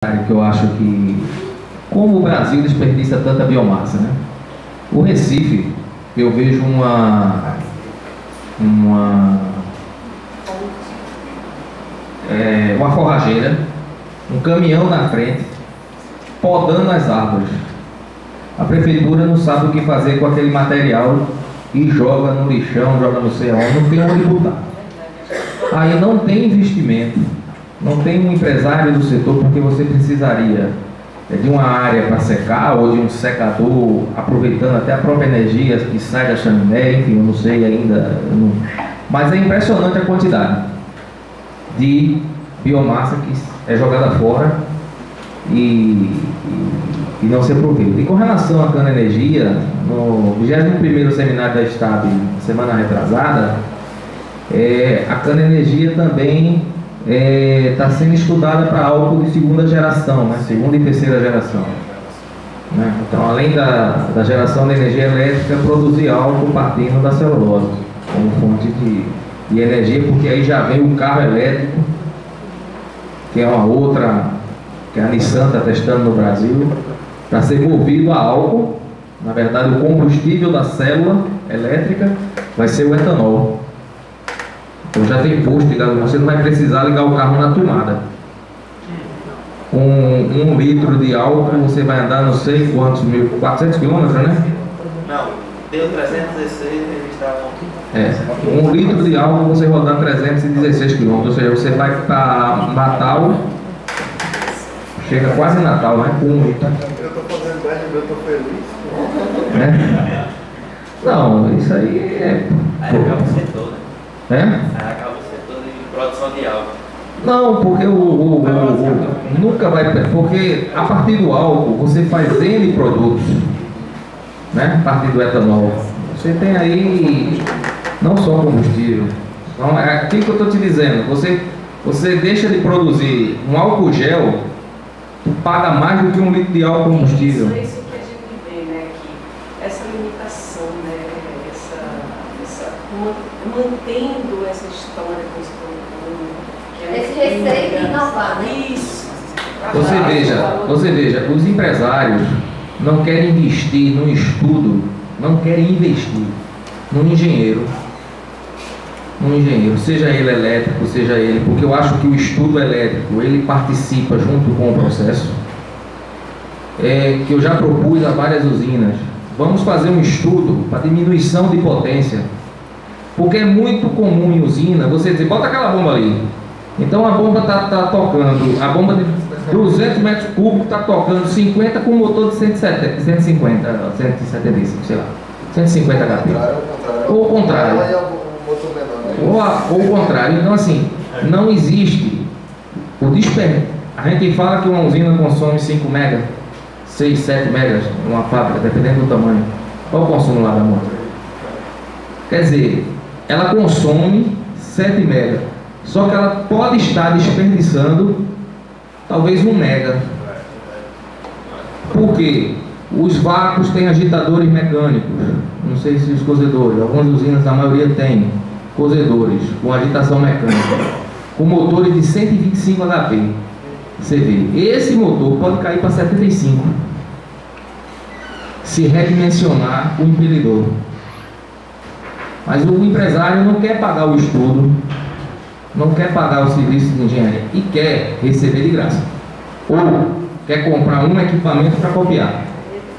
que eu acho que, como o Brasil desperdiça tanta biomassa, né? O Recife, eu vejo uma forrageira, um caminhão na frente, podando as árvores. A prefeitura não sabe o que fazer com aquele material e joga no lixão, joga no sei aonde, não tem onde botar. Aí não tem investimento, não tem um empresário do setor, porque você precisaria de uma área para secar ou de um secador, aproveitando até a própria energia que sai da chaminé, enfim, eu não sei ainda. Mas é impressionante a quantidade de biomassa que é jogada fora e não se aproveita. E com relação à cana-energia, no 21º seminário da STAB, semana retrasada, a cana-energia também está sendo estudada para álcool de segunda geração, né? Segunda e terceira geração. Né? Então, além da geração de energia elétrica, produzir álcool partindo da celulose como fonte de energia, porque aí já vem o carro elétrico, que é uma outra, que a Nissan está testando no Brasil, para ser movido a álcool. Na verdade, o combustível da célula elétrica vai ser o etanol. Então já tem posto de gasolina, você não vai precisar ligar o carro na tomada. Com 1 litro de álcool você vai andar não sei quantos mil, 400 quilômetros, né? Não, deu 316 e eles estavam... 1 litro de álcool você rodar 316 quilômetros, ou seja, você vai para Natal, chega quase Natal, né? Com 1 litro. Eu estou fazendo 10 mil, eu estou feliz. Né? Não, isso aí Aí acaba o setor, né? É? Aí acaba o setor de produção de álcool. Não, porque nunca vai... Porque a partir do álcool você faz N produtos, né? A partir do etanol. Você tem aí não só combustível. Então, é aquilo que eu estou te dizendo. Você deixa de produzir um álcool gel, tu paga mais do que 1 litro de álcool combustível. É isso que a gente vê, né? Que essa limitação, né? Mantendo essa história com esse produto. Esse receita e inovar, né? Isso. Você veja, os empresários não querem investir num estudo, não querem investir num engenheiro, seja ele elétrico, seja ele, porque eu acho que o estudo elétrico, ele participa junto com o processo, que eu já propus a várias usinas. Vamos fazer um estudo para diminuição de potência, porque é muito comum em usina você dizer, bota aquela bomba ali. Então a bomba está tocando, a bomba de 200 metros cúbicos está tocando 50 com um motor de 175, sei lá, 150 HP. Ou o contrário. Ou o contrário. Então assim, não existe o desperdício. A gente fala que uma usina consome 5 megas, 6, 7 megas, uma fábrica, dependendo do tamanho. Qual o consumo lá da moto? Quer dizer, ela consome 7 megas, só que ela pode estar desperdiçando talvez 1 mega. Por quê? Os vácuos têm agitadores mecânicos, não sei se os cozedores, algumas usinas, a maioria tem cozedores com agitação mecânica, com motores de 125 HP. Você vê, esse motor pode cair para 75 se redimensionar o impelidor. Mas o empresário não quer pagar o estudo, não quer pagar o serviço de engenharia e quer receber de graça. Ou quer comprar um equipamento para copiar.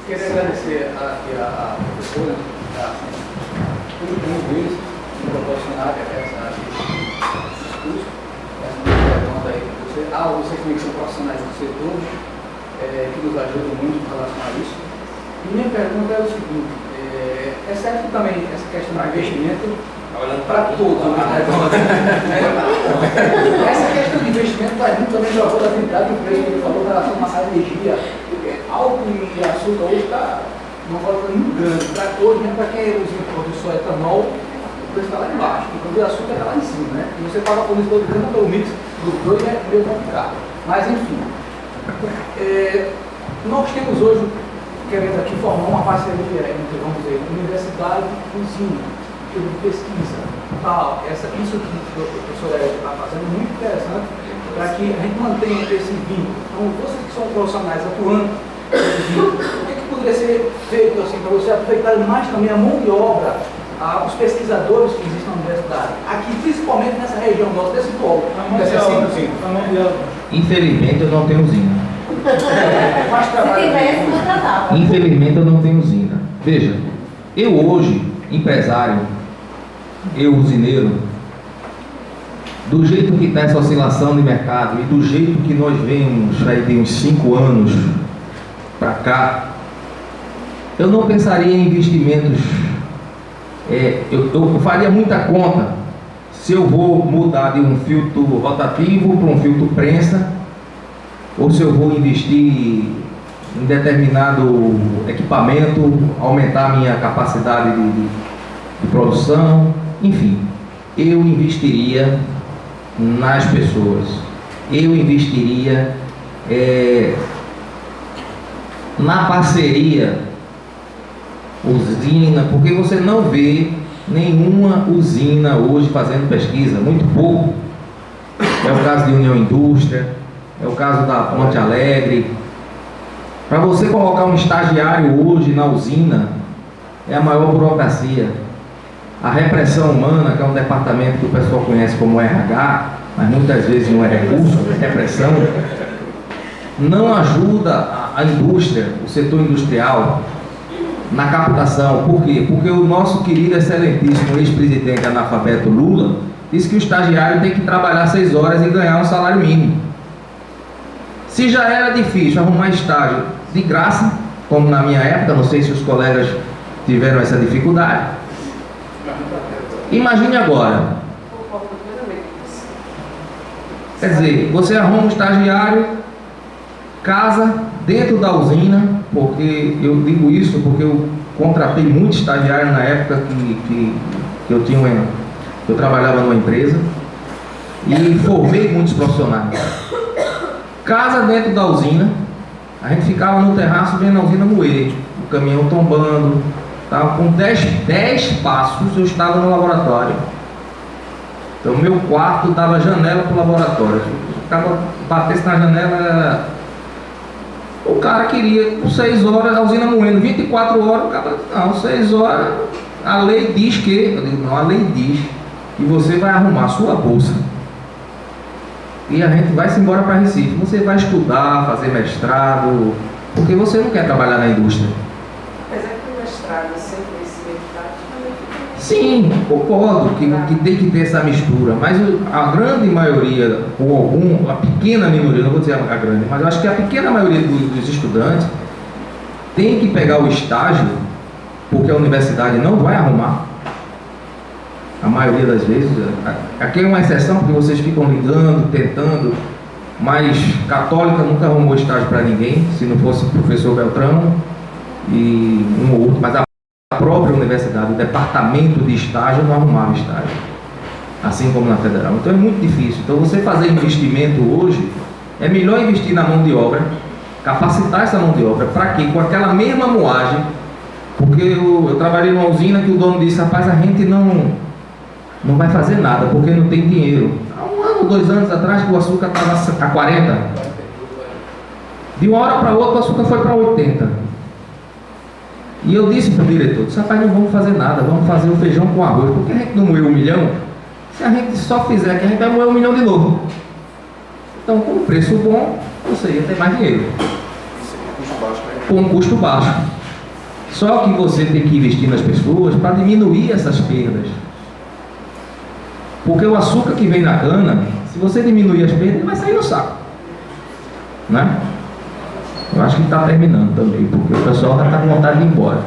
Queria agradecer aqui a professora, tudo isso, proporcionar esse curso, essa pergunta aí para você. Vocês também são profissionais do setor, que nos ajudam muito em relação a isso. E minha pergunta é o seguinte, é certo que também essa questão do investimento para todos, né? Essa questão de investimento vai muito também da volatilidade do preço que ele falou em relação à energia. Álcool e açúcar hoje está uma volatilidade muito grande. Para todos, mesmo para quem usa produz só etanol, o preço está lá embaixo. Enquanto o açúcar está lá em cima, né? E você paga por isso todo grande pelo mix dos dois é meio complicado. Mas enfim, nós temos hoje, querendo aqui formar uma parceria entre, vamos dizer, universidade e usina, de pesquisa. Isso que o professor está fazendo é muito interessante. para que a gente mantenha esse vínculo. Então, vocês que são profissionais atuando nesse vínculo, o que poderia ser feito assim, para você aproveitar mais também a mão de obra, os pesquisadores que existem na universidade, aqui principalmente nessa região nossa, desse polo? Infelizmente eu não tenho usina. Se tivesse, não tratava. Infelizmente eu não tenho usina. Veja, eu hoje, empresário, eu usineiro, do jeito que está essa oscilação de mercado e do jeito que nós vemos aí de uns 5 anos para cá, eu não pensaria em investimentos. Eu faria muita conta se eu vou mudar de um filtro rotativo para um filtro prensa, ou se eu vou investir em determinado equipamento, aumentar a minha capacidade de produção, enfim, eu investiria nas pessoas, eu investiria na parceria usina, porque você não vê nenhuma usina hoje fazendo pesquisa, muito pouco. É o caso de União Indústria, é o caso da Ponte Alegre. Para você colocar um estagiário hoje na usina, é a maior burocracia. A repressão humana, que é um departamento que o pessoal conhece como RH, mas muitas vezes não é recurso, é repressão, não ajuda a indústria, o setor industrial, na captação. Por quê? Porque o nosso querido, excelentíssimo ex-presidente analfabeto Lula disse que o estagiário tem que trabalhar 6 horas e ganhar um salário mínimo. Se já era difícil arrumar estágio de graça, como na minha época, não sei se os colegas tiveram essa dificuldade, imagine agora. Quer dizer, você arruma um estagiário, casa dentro da usina, porque eu digo isso porque eu contratei muito estagiário na época que eu trabalhava numa empresa e formei muitos profissionais. Casa dentro da usina, a gente ficava no terraço vendo a usina moer, o caminhão tombando, tava com 10 passos eu estava no laboratório. Então meu quarto dava janela para o laboratório. Batesse na janela, o cara queria por 6 horas, a usina moendo 24 horas, o cara não, 6 horas, a lei diz que, eu digo, não, a lei diz que você vai arrumar a sua bolsa e a gente vai se embora para Recife. Você vai estudar, fazer mestrado, porque você não quer trabalhar na indústria. Apesar que o mestrado sem conhecimento prático. Sim, concordo que tem que ter essa mistura, mas a grande maioria, ou a pequena minoria, não vou dizer a grande, mas eu acho que a pequena maioria dos estudantes tem que pegar o estágio, porque a universidade não vai arrumar. A maioria das vezes, aqui é uma exceção, porque vocês ficam ligando, tentando, mas católica nunca arrumou estágio para ninguém, se não fosse o professor Beltrão e um ou outro, mas a própria universidade, o departamento de estágio não arrumava estágio, assim como na federal. Então é muito difícil. Então você fazer investimento hoje, é melhor investir na mão de obra, capacitar essa mão de obra, para quê? Com aquela mesma moagem, porque eu trabalhei numa usina que o dono disse, rapaz, a gente não vai fazer nada, porque não tem dinheiro. Há 1 ano, 2 anos atrás, que o açúcar estava a 40. De uma hora para outra, o açúcar foi para 80. E eu disse para o diretor, rapaz, não vamos fazer nada, vamos fazer o feijão com arroz, porque a gente não moeu 1 milhão, se a gente só fizer que a gente vai moer 1 milhão de novo. Então, com um preço bom, você ia ter mais dinheiro. Com um custo baixo. Só que você tem que investir nas pessoas para diminuir essas perdas. Porque o açúcar que vem na cana, se você diminuir as perdas, ele vai sair no saco. Né? Eu acho que está terminando também, porque o pessoal já está com vontade de ir embora.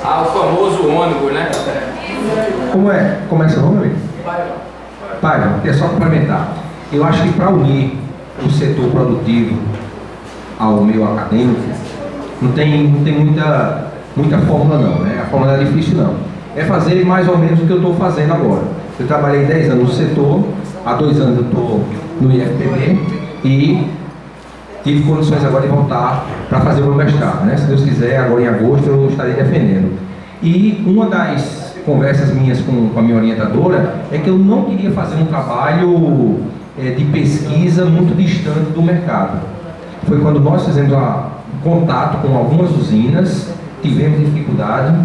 O famoso ônibus, né? Como é? Começa o nome? Pai, é só complementar. Eu acho que para unir o setor produtivo ao meio acadêmico, não tem muita fórmula não, né? A fórmula é difícil não. É fazer mais ou menos o que eu estou fazendo agora. Eu trabalhei 10 anos no setor, há 2 anos eu estou no IFPB e tive condições agora de voltar para fazer o meu mestrado, né? Se Deus quiser, agora em agosto eu estarei defendendo. E uma das conversas minhas com a minha orientadora, é que eu não queria fazer um trabalho de pesquisa muito distante do mercado. Foi quando nós fizemos contato com algumas usinas, tivemos dificuldade,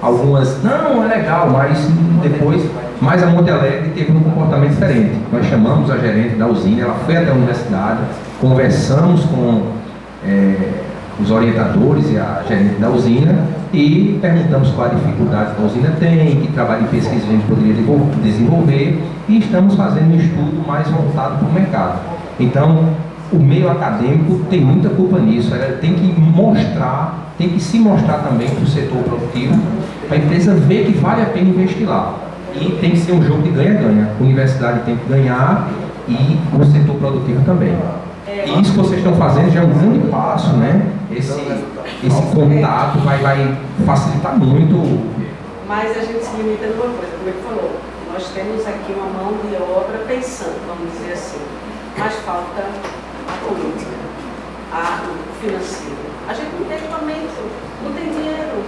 algumas, não, é legal, mas depois, mas a Monte Alegre teve um comportamento diferente. Nós chamamos a gerente da usina, ela foi até a universidade, conversamos com os orientadores e a gerente da usina e perguntamos qual a dificuldade que a usina tem, que trabalho de pesquisa a gente poderia desenvolver, e estamos fazendo um estudo mais voltado para o mercado. Então, o meio acadêmico tem muita culpa nisso, ela tem que mostrar, tem que se mostrar também para o setor produtivo, para a empresa ver que vale a pena investir lá. E tem que ser um jogo de ganha-ganha. A universidade tem que ganhar e o setor produtivo também. E isso que vocês estão fazendo já é um grande passo, né? Esse contato vai facilitar muito. Mas a gente se limita numa coisa, como ele falou, nós temos aqui uma mão de obra pensando, vamos dizer assim, mas falta a política, o financeiro. A gente não tem equipamento, não tem dinheiro.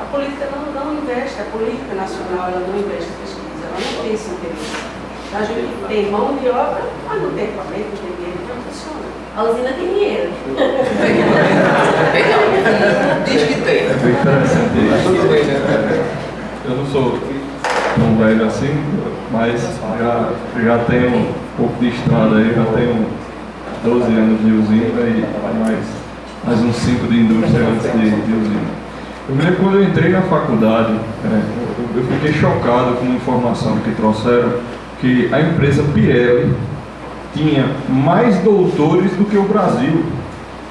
A política não investe, a política nacional ela não investe em pesquisa, ela não tem esse interesse. A gente tem mão de obra, mas não tem equipamento, não tem dinheiro, não funciona. A usina tem dinheiro. Diz que tem. É bem interessante. Eu não sou tão velho assim, mas já tenho um pouco de estrada aí, já tenho 12 anos de usina e mais uns 5 de indústria antes de usina. Eu me lembro quando eu entrei na faculdade, eu fiquei chocado com uma informação que trouxeram, que a empresa Pirelli tinha mais doutores do que o Brasil.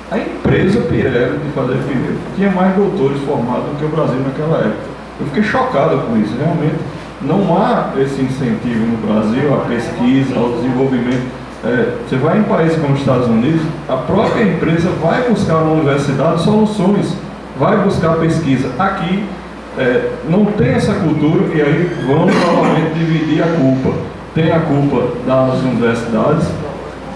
A empresa Pirelli de fazer pneu tinha mais doutores formados do que o Brasil naquela época. Eu fiquei chocado com isso. Realmente não há esse incentivo no Brasil à pesquisa, ao desenvolvimento. Você vai em países como os Estados Unidos, a própria empresa vai buscar na universidade soluções, vai buscar pesquisa. Aqui não tem essa cultura, e aí vamos novamente dividir a culpa. Tem a culpa das universidades,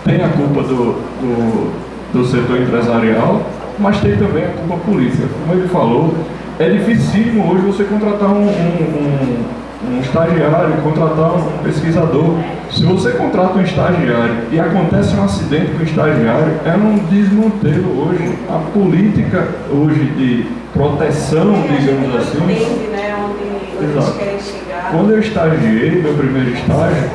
tem a culpa do setor empresarial, mas tem também a culpa política. Como ele falou, é dificílimo hoje você contratar um estagiário, contratar um pesquisador. Se você contrata um estagiário e acontece um acidente com o estagiário, é um desmantelo hoje. A política hoje de proteção, digamos assim. Entende, né, onde eles querem chegar. Quando eu estagiei, meu primeiro estágio,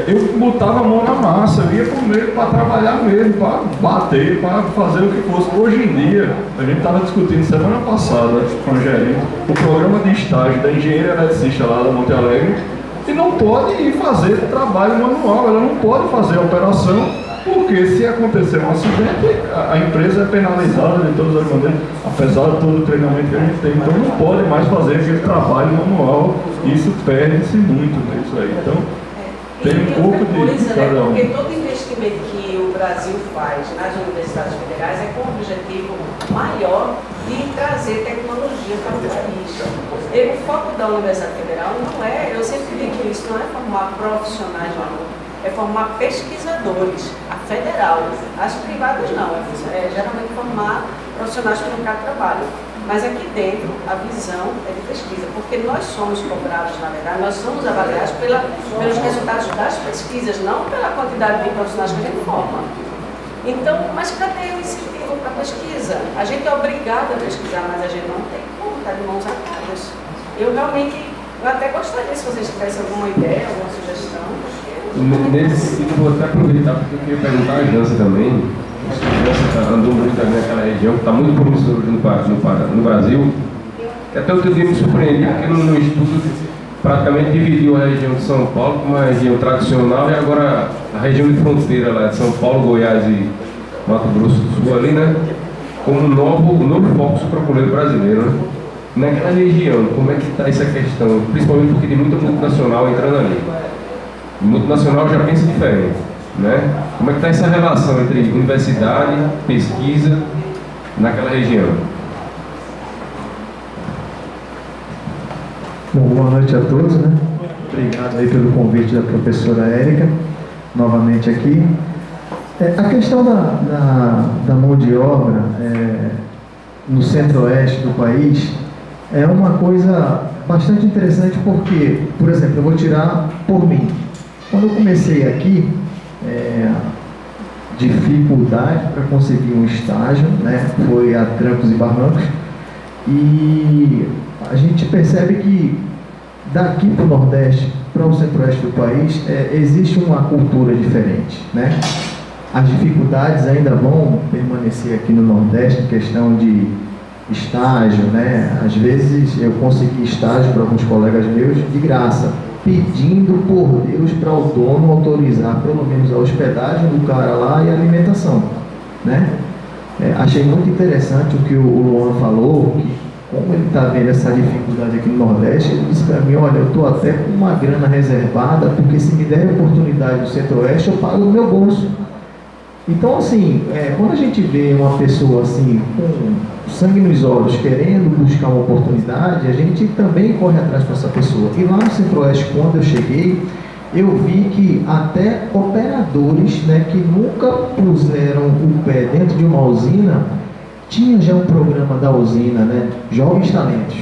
eu botava a mão na massa, eu ia pro meio para trabalhar mesmo, para bater, para fazer o que fosse. Hoje em dia, a gente estava discutindo semana passada com o gerente o programa de estágio da engenheira eletricista lá da Monte Alegre, e não pode ir fazer trabalho manual, ela não pode fazer a operação, porque se acontecer um acidente, a empresa é penalizada de todas as maneiras, apesar de todo o treinamento que a gente tem. Então não pode mais fazer aquele trabalho manual, isso perde-se muito nisso aí. Então tem um pouco de cada um. Porque todo investimento que o Brasil faz nas universidades federais é com o objetivo maior de trazer tecnologia para o país. O foco da Universidade Federal não é, eu sempre digo isso, não é formar profissionais de aluno, é formar pesquisadores, a federal. As privadas não, é geralmente formar profissionais para o mercado de trabalho. Mas aqui dentro, a visão é de pesquisa, porque nós somos cobrados, na verdade, nós somos avaliados pelos resultados das pesquisas, não pela quantidade de profissionais que a gente forma. Então, mas cadê o incentivo para a pesquisa? A gente é obrigado a pesquisar, mas a gente não tem como, está de mãos atadas. Eu até gostaria, se vocês tivessem alguma ideia, alguma sugestão. Nesse sentido, vou até aproveitar, porque eu queria perguntar a Jansen também. A Jansen andou muito também naquela região, que está muito promissora no Brasil. Até outro dia me surpreendi, porque no estudo praticamente dividiu a região de São Paulo como uma região tradicional e agora a região de fronteira lá de São Paulo, Goiás e Mato Grosso do Sul ali, né? Como um novo foco sucrocoleiro brasileiro, né? Naquela região, como é que está essa questão? Principalmente porque tem muita multinacional entrando ali. O multinacional já pensa diferente, né? Como é que está essa relação entre universidade, pesquisa naquela região? Bom, boa noite a todos, né? Obrigado aí pelo convite da professora Érica, novamente aqui. A questão da mão de obra no centro-oeste do país é uma coisa bastante interessante porque, por exemplo, eu vou tirar por mim. Quando eu comecei aqui, dificuldade para conseguir um estágio, né? Foi a trancos e barrancos. E a gente percebe que daqui para o Nordeste, para o Centro-Oeste do país, existe uma cultura diferente, né? As dificuldades ainda vão permanecer aqui no Nordeste, em questão de estágio, né? Às vezes eu consegui estágio para alguns colegas meus de graça, pedindo por Deus para o dono autorizar pelo menos a hospedagem do cara lá e a alimentação, né? Achei muito interessante o que o Luan falou, que como ele está vendo essa dificuldade aqui no Nordeste, ele disse para mim, olha, eu estou até com uma grana reservada, porque se me der a oportunidade do Centro-Oeste, eu pago do meu bolso. Então, assim, quando a gente vê uma pessoa assim, com sangue nos olhos, querendo buscar uma oportunidade, a gente também corre atrás dessa pessoa. E lá no Centro-Oeste, quando eu cheguei, eu vi que até operadores, né, que nunca puseram o pé dentro de uma usina, tinha já um programa da usina, né, Jovens Talentos.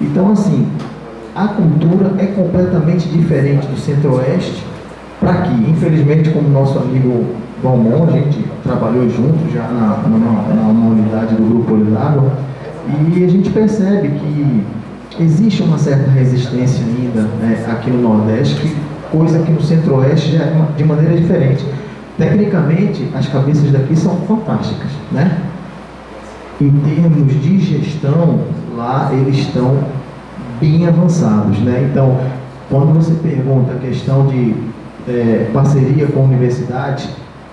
Então, assim, a cultura é completamente diferente do Centro-Oeste para aqui. Infelizmente, como nosso amigo Valmont, a gente trabalhou junto já numa unidade do Grupo Olho d'Água, e a gente percebe que existe uma certa resistência ainda, né, aqui no Nordeste, coisa que no Centro-Oeste já é de maneira diferente. Tecnicamente, as cabeças daqui são fantásticas, né? Em termos de gestão, lá eles estão bem avançados, né? Então, quando você pergunta a questão de parceria com universidades,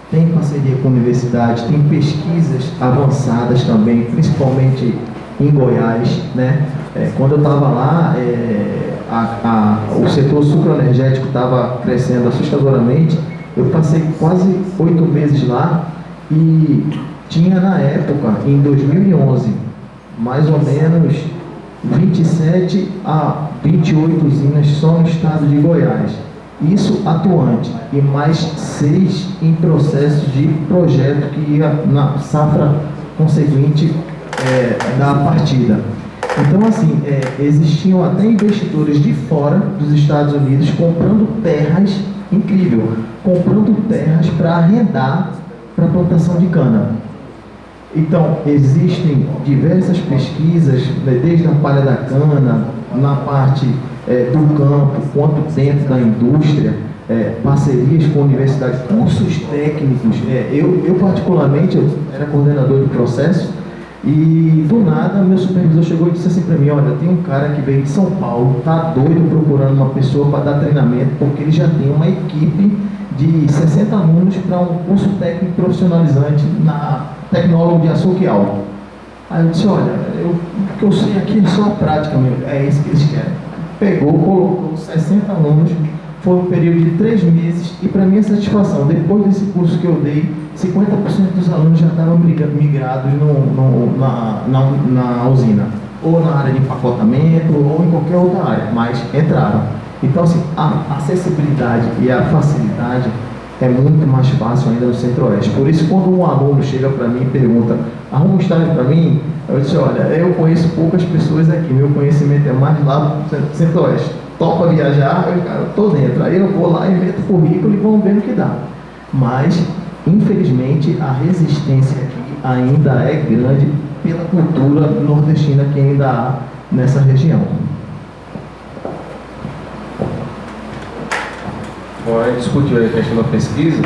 tem parceria com universidade, tem pesquisas avançadas também, principalmente em Goiás, né? Quando eu estava lá, o setor sucroenergético estava crescendo assustadoramente. Eu passei quase 8 meses lá e tinha na época, em 2011, mais ou menos 27 a 28 usinas só no estado de Goiás. Isso atuante, e mais 6 em processo de projeto que ia na safra conseguinte da partida. Então, assim, existiam até investidores de fora dos Estados Unidos comprando terras, incrível, comprando terras para arrendar para plantação de cana. Então, existem diversas pesquisas, né, desde a palha da cana, na parte do campo, quanto dentro da indústria, parcerias com a universidade, cursos técnicos. Eu particularmente, eu era coordenador do processo, e do nada meu supervisor chegou e disse assim para mim, olha, tem um cara que veio de São Paulo, tá doido procurando uma pessoa para dar treinamento, porque ele já tem uma equipe de 60 alunos para um curso técnico profissionalizante na tecnólogo de açúcar e álcool. Aí eu disse, olha, o que eu sei aqui é só a prática, meu, é isso que eles querem. Pegou, colocou 60 alunos, foi um período de 3 meses, e para minha satisfação, depois desse curso que eu dei, 50% dos alunos já estavam migrados na usina, ou na área de empacotamento, ou em qualquer outra área, mas entraram. Então, assim, a acessibilidade e a facilidade é muito mais fácil ainda no Centro-Oeste. Por isso, quando um aluno chega para mim e pergunta, arruma um estágio para mim, eu disse, olha, eu conheço poucas pessoas aqui, meu conhecimento é mais lá do Centro-Oeste. Topa viajar, eu estou dentro. Aí eu vou lá e meto o currículo e vamos ver no que dá. Mas, infelizmente, a resistência aqui ainda é grande pela cultura nordestina que ainda há nessa região. Bom, a gente discutiu a questão da pesquisa,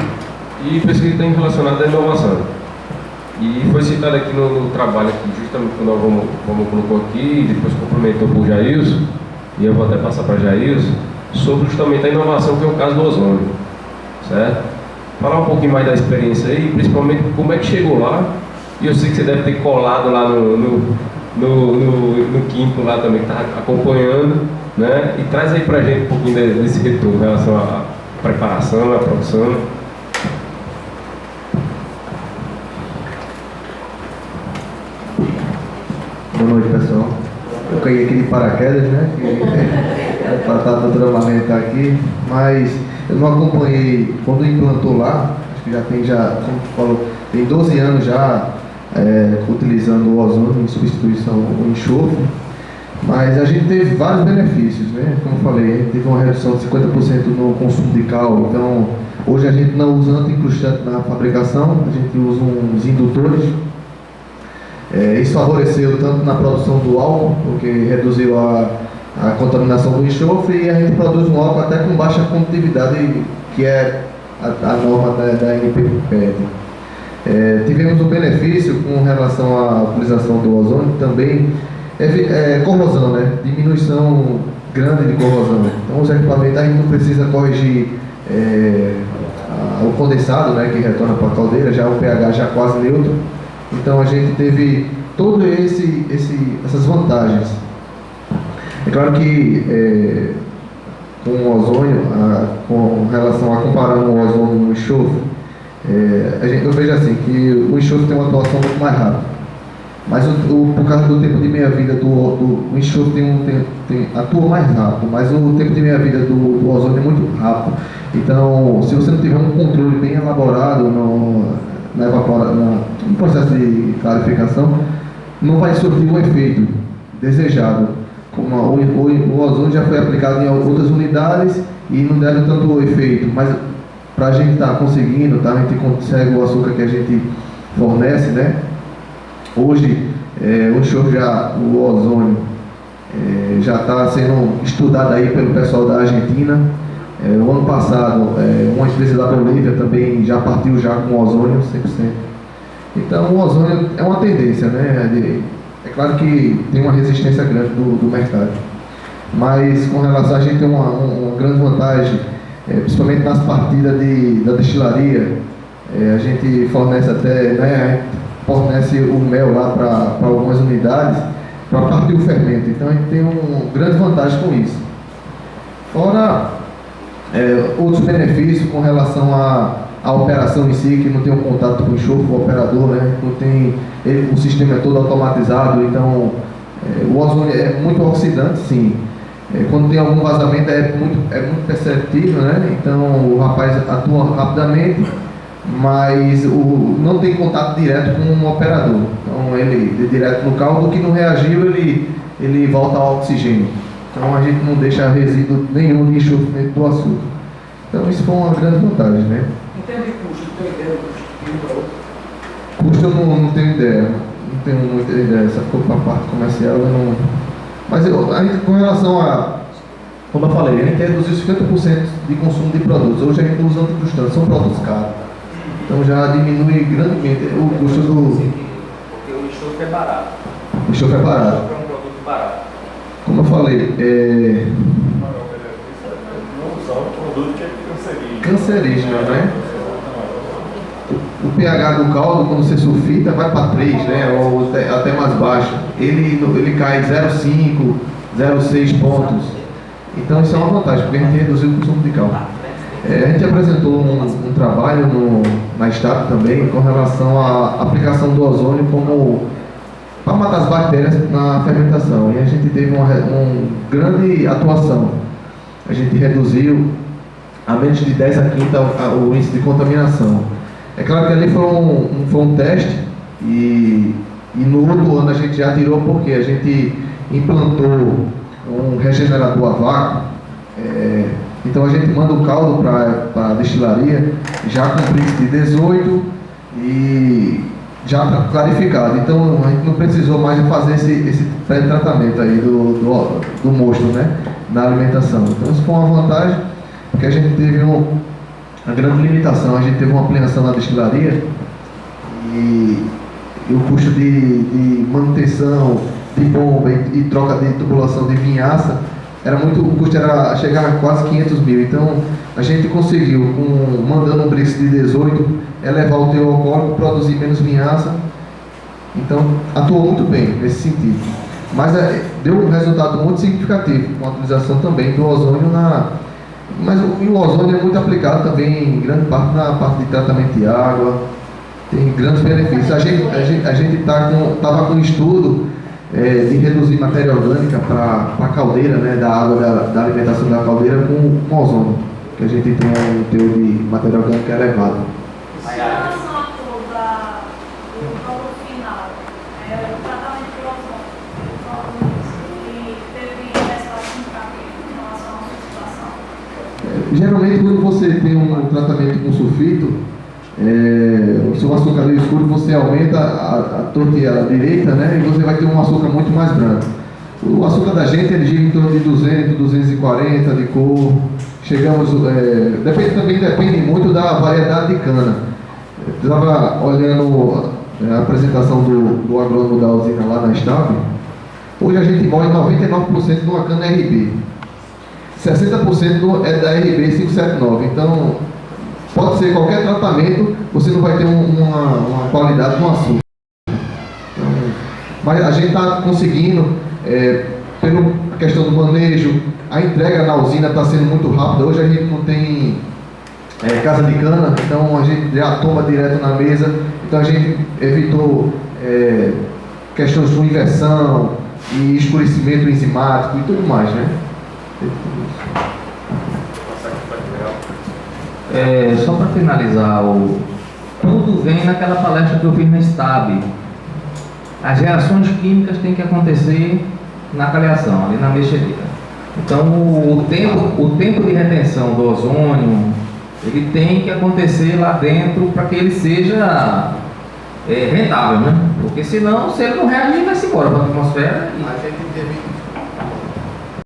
e pesquisa está relacionada à inovação. E foi citado aqui no trabalho, aqui, justamente quando o vamos colocou aqui, depois complementou por Jailson, e eu vou até passar para Jailson, sobre justamente a inovação, que é o caso do ozônio, certo? Falar um pouquinho mais da experiência aí, principalmente como é que chegou lá, e eu sei que você deve ter colado lá no quinto lá também, que está acompanhando, né? E traz aí para a gente um pouquinho desse retorno em relação à preparação, à produção. Boa noite, pessoal. Eu caí aqui de paraquedas, né? A doutora Marlene está aqui, mas eu não acompanhei quando implantou lá, acho que como tu falou, tem 12 anos já utilizando o ozônio em substituição ao enxofre. Mas a gente teve vários benefícios, né? Como eu falei, a gente teve uma redução de 50% no consumo de cal. Então, hoje a gente não usa anti-incrustante na fabricação, a gente usa uns indutores. Isso favoreceu tanto na produção do álcool, porque reduziu a contaminação do enxofre, e a gente produz um álcool até com baixa condutividade, que é a norma da NPPET. Tivemos um benefício com relação à utilização do ozônio também, corrosão, né? Diminuição grande de corrosão. Então os equipamentos a gente não precisa corrigir o condensado, né, que retorna para a caldeira, já o pH já quase neutro. Então a gente teve todas essas vantagens. É claro que com o ozônio, com relação a comparando o ozônio no enxofre, eu vejo assim que o enxofre tem uma atuação muito mais rápida. Mas por causa do tempo de meia-vida o enxofre atua mais rápido, mas o tempo de meia-vida do ozônio é muito rápido. Então, se você não tiver um controle bem elaborado no processo de clarificação, não vai surtir o efeito desejado. O ozônio já foi aplicado em outras unidades e não deram tanto efeito, mas para a gente estar conseguindo, a gente consegue o açúcar que a gente fornece, né? Hoje, o ozônio já está sendo estudado aí pelo pessoal da Argentina. O ano passado, uma empresa da Bolívia também já partiu já com ozônio 100%. Então, o ozônio é uma tendência, né? É claro que tem uma resistência grande do mercado. Mas, com relação a gente tem uma grande vantagem, principalmente nas partidas da destilaria. A gente fornece até, né? Fornece o mel lá para algumas unidades para partir o fermento. Então a gente tem uma grande vantagem com isso. Fora outros benefícios com relação à operação em si, que não tem um contato com o enxofre, o operador, né? Não tem, o sistema é todo automatizado, então o ozônio é muito oxidante, sim. Quando tem algum vazamento é muito perceptível, né? Então o rapaz atua rapidamente, mas não tem contato direto com o operador. Então ele direto no caldo, que não reagiu, ele volta ao oxigênio. Então a gente não deixa resíduo nenhum de enxofre dentro do açúcar. Então isso foi uma grande vantagem, né? Em termos de custo, tem ideia do custo? Custo eu não tenho ideia, não tenho muita ideia. Essa ficou para a parte comercial, eu não... Mas a gente, com relação a... Como eu falei, a gente reduziu 50% de consumo de produtos. Hoje a gente usa anticrustante, são produtos caros. Então já diminui grandemente o custo do... Porque o enxofre é barato. O enxofre é O barato. enxofre é um produto barato. Como eu falei, Não usar um produto que é cancerígeno, né? O pH do caldo, quando você sulfita, vai para 3, né? Ou até mais baixo. Ele cai 0,5, 0,6 pontos. Então isso é uma vantagem, porque a gente reduziu o consumo de caldo. A gente apresentou um trabalho na Estado também com relação à aplicação do ozônio para matar as bactérias na fermentação. E a gente teve uma grande atuação. A gente reduziu a menos de 10 a 15 o índice de contaminação. É claro que ali foi um teste e no outro ano a gente já tirou, porque a gente implantou um regenerador a vácuo. Então a gente manda o caldo para a destilaria já com príncipe de 18 e já clarificado. Então a gente não precisou mais de fazer esse pré-tratamento aí do mosto, né, na alimentação. Então isso foi uma vantagem, porque a gente teve uma grande limitação. A gente teve uma ampliação na destilaria e o custo de manutenção, de bomba e troca de tubulação de vinhaça, o custo chegava a quase 500 mil. Então a gente conseguiu, mandando um brisk de 18, elevar o teor alcoólico, produzir menos vinhaça. Então atuou muito bem nesse sentido. Mas deu um resultado muito significativo com a utilização também do ozônio Mas o ozônio é muito aplicado também em grande parte na parte de tratamento de água, tem grandes benefícios. A gente estava com um estudo de reduzir matéria orgânica para a caldeira, né, da água da alimentação da caldeira com ozônio, que a gente tem um teor de matéria orgânica elevado. Em relação à cor do produto final, o tratamento de ozônio, e Geralmente, quando você tem um tratamento com sulfito, o seu açúcar meio escuro, você aumenta a torneira direita, né? E você vai ter um açúcar muito mais branco. O açúcar da gente, ele gira em torno de 200, 240 de cor. Chegamos, depende muito da variedade de cana. Eu estava olhando a apresentação do agrônomo da usina lá na Stab. Hoje a gente molha 99% de uma cana RB. 60% é da RB 579. Então, pode ser qualquer tratamento, você não vai ter uma qualidade no açúcar. Então, mas a gente está conseguindo, pela questão do manejo, a entrega na usina está sendo muito rápida. Hoje a gente não tem casa de cana, então a gente já toma direto na mesa. Então a gente evitou questões de inversão e escurecimento enzimático e tudo mais, né? Só para finalizar, tudo vem naquela palestra que eu fiz na Stab. As reações químicas têm que acontecer na caleação, ali na mexedeira. Então o tempo de retenção do ozônio, ele tem que acontecer lá dentro para que ele seja rentável, né? Porque senão, se ele não reagir, vai se embora para a atmosfera. Mas ele